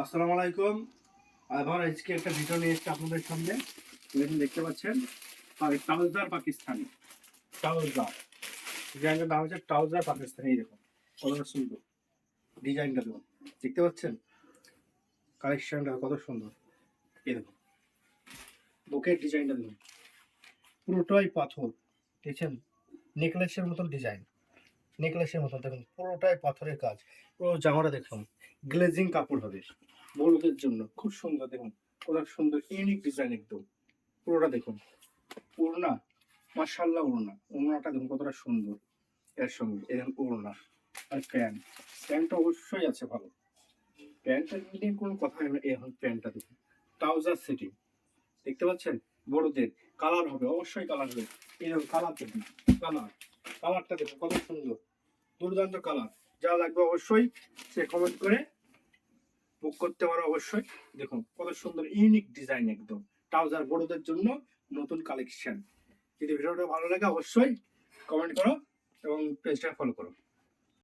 আসসালামু আলাইকুম। আবার আজকে একটা ভিডিও নিয়ে এসেছি আপনাদের সামনে। দেখুন, দেখতে পাচ্ছেন ট্রাউজার পাকিস্তানি ট্রাউজার ডিজাইনের নাম হচ্ছে ট্রাউজার পাকিস্তানি। এই দেখুন কতটা সুন্দর ডিজাইনটা, দেখুন দেখতে পাচ্ছেন কালেকশনটা কত সুন্দর। এই দেখুন বুকের ডিজাইনটা দেখুন, পুরোটাই পাথর, দেখছেন নেকলেসের মতন ডিজাইন, নেকলেসের মতন দেখুন পুরোটাই পাথরের কাজ। পুরো জামাটা দেখুন গ্লেজিং কাপড় হবে বড়দের জন্য, খুব সুন্দর। দেখুন কত সুন্দর ইউনিক ডিজাইন একদম। পুরোটা দেখুন ওড়না, মাশাআল্লাহ ওড়না, ওড়নাটা দেখুন কতটা সুন্দর। এর সঙ্গে এরকম ওড়না আর প্যান্টটা অবশ্যই আছে ভালো। প্যান্টটা নিয়ে কোনো কথা হবে না। এখন প্যান্টটা দেখুন ট্রাউজার সেটিং, দেখতে পাচ্ছেন বড়দের কালার হবে, অবশ্যই কালার হবে। এরকম কালার দেখুন, কালারটা দেখুন কত সুন্দর, দুর্দান্ত কালার। যা লাগবে অবশ্যই সে কমেন্ট করে বুক করতে পারো অবশ্যই। দেখুন কত সুন্দর ইউনিক ডিজাইন একদম, ট্রাউজার বড়দের জন্য নতুন কালেকশন। যদি ভিডিওটা ভালো লাগে অবশ্যই কমেন্ট করো এবং পেজটা ফলো করো।